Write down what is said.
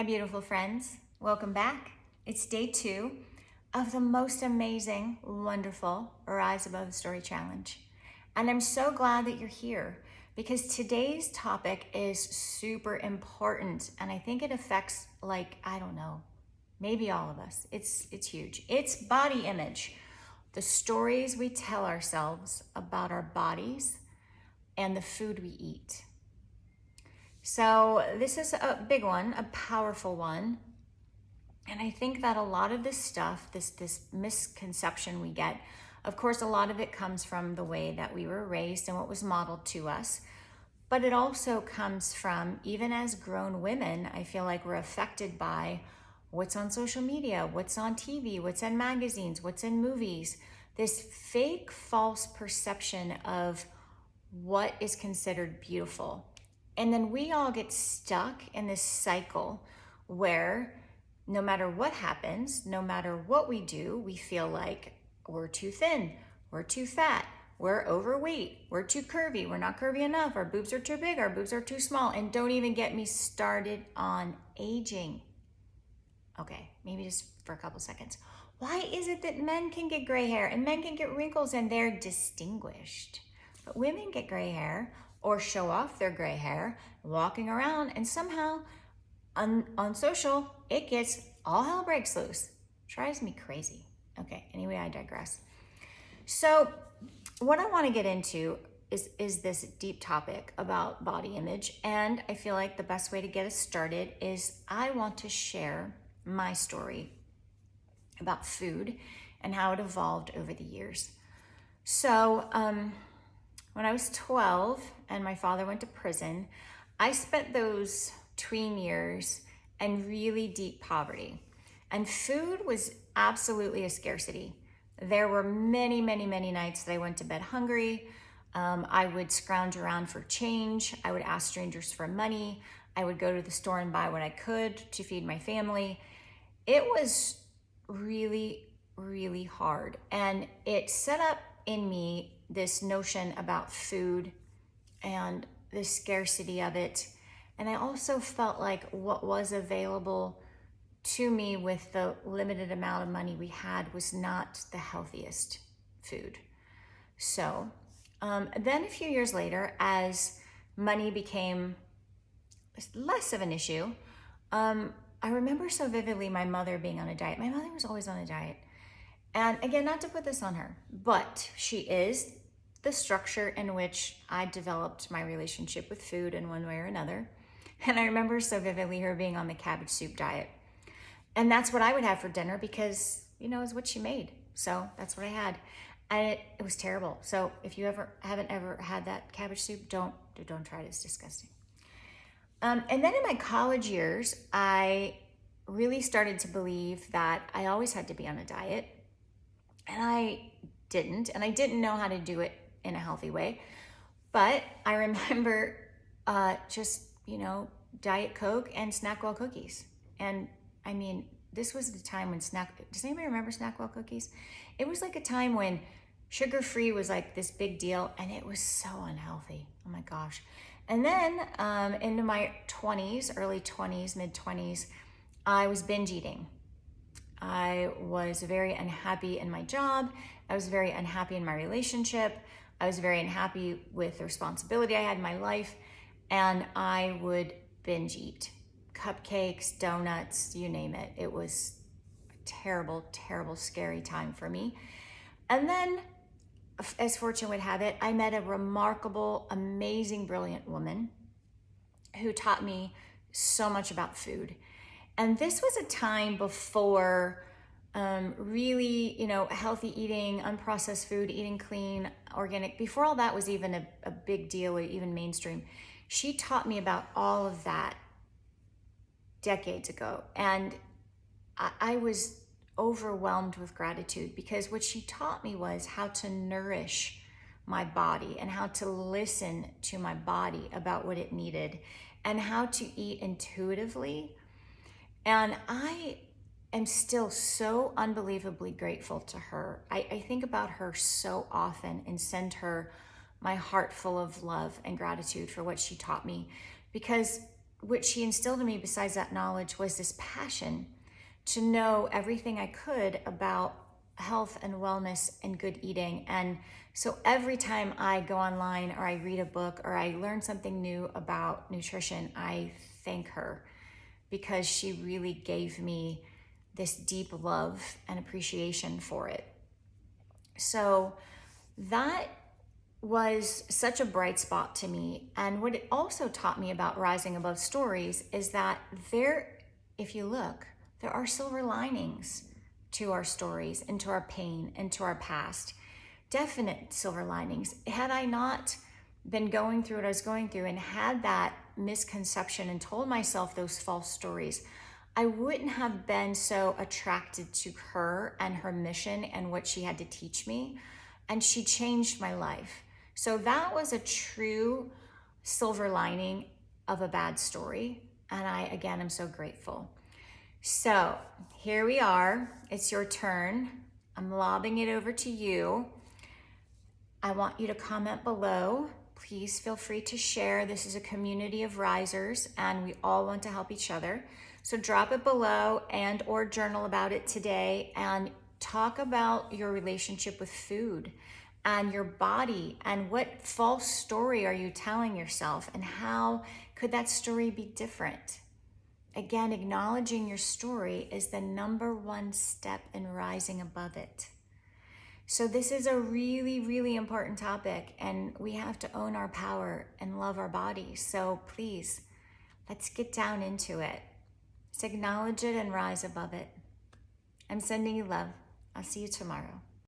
Hi, beautiful friends. Welcome back. It's day 2 of the most amazing, wonderful Rise Above the Story Challenge. And I'm so glad that you're here because today's topic is super important. And I think it affects, maybe all of us. It's huge. It's body image. The stories we tell ourselves about our bodies and the food we eat. So this is a big one, a powerful one. And I think that a lot of this stuff, this misconception we get, of course, a lot of it comes from the way that we were raised and what was modeled to us. But it also comes from, even as grown women, I feel like we're affected by what's on social media, what's on TV, what's in magazines, what's in movies. This fake, false perception of what is considered beautiful. And then we all get stuck in this cycle where no matter what happens, no matter what we do, we feel like we're too thin, we're too fat, we're overweight, we're too curvy, we're not curvy enough, our boobs are too big, our boobs are too small, and don't even get me started on aging. Okay, maybe just for a couple seconds. Why is it that men can get gray hair and men can get wrinkles and they're distinguished, but women get gray hair or show off their gray hair walking around, and somehow on social, it gets all hell breaks loose. Drives me crazy. Okay, anyway, I digress. So what I want to get into is this deep topic about body image, and I feel like the best way to get us started is I want to share my story about food and how it evolved over the years. So when I was 12 and my father went to prison, I spent those tween years in really deep poverty. And food was absolutely a scarcity. There were many, many, many nights that I went to bed hungry. I would scrounge around for change. I would ask strangers for money. I would go to the store and buy what I could to feed my family. It was really, really hard. And it set up in me this notion about food and the scarcity of it. And I also felt like what was available to me with the limited amount of money we had was not the healthiest food. So then a few years later, as money became less of an issue, I remember so vividly my mother being on a diet. My mother was always on a diet. And again, not to put this on her, but she is the structure in which I developed my relationship with food in one way or another. And I remember so vividly her being on the cabbage soup diet. And that's what I would have for dinner because, it was what she made. So that's what I had. And it was terrible. So if you haven't ever had that cabbage soup, don't try it. It's disgusting. And then in my college years, I really started to believe that I always had to be on a diet. And I didn't know how to do it in a healthy way. But I remember Diet Coke and Snackwell cookies. And I mean, this was the time when does anybody remember Snackwell cookies? It was like a time when sugar-free was like this big deal and it was so unhealthy. Oh my gosh. And then into my 20s, early 20s, mid 20s, I was binge eating. I was very unhappy in my job. I was very unhappy in my relationship. I was very unhappy with the responsibility I had in my life. And I would binge eat cupcakes, donuts, you name it. It was a terrible, terrible, scary time for me. And then, as fortune would have it, I met a remarkable, amazing, brilliant woman who taught me so much about food. And this was a time before really, healthy eating, unprocessed food, eating clean, organic. Before all that was even a big deal or even mainstream. She taught me about all of that decades ago. And I was overwhelmed with gratitude because what she taught me was how to nourish my body and how to listen to my body about what it needed and how to eat intuitively. And I am still so unbelievably grateful to her. I think about her so often and send her my heart full of love and gratitude for what she taught me, because what she instilled in me besides that knowledge was this passion to know everything I could about health and wellness and good eating. And so every time I go online or I read a book or I learn something new about nutrition, I thank her because she really gave me this deep love and appreciation for it. So that was such a bright spot to me. And what it also taught me about rising above stories is that if you look, there are silver linings to our stories and to our pain and to our past. Definite silver linings. Had I not been going through what I was going through and had that misconception and told myself those false stories, I wouldn't have been so attracted to her and her mission and what she had to teach me. And she changed my life. So that was a true silver lining of a bad story. And I'm so grateful. So here we are. It's your turn. I'm lobbing it over to you. I want you to comment below. Please feel free to share. This is a community of risers and we all want to help each other. So drop it below and or journal about it today and talk about your relationship with food and your body and what false story are you telling yourself and how could that story be different? Again, acknowledging your story is the number one step in rising above it. So this is a really, really important topic and we have to own our power and love our bodies. So please, let's get down into it. Let's acknowledge it and rise above it. I'm sending you love. I'll see you tomorrow.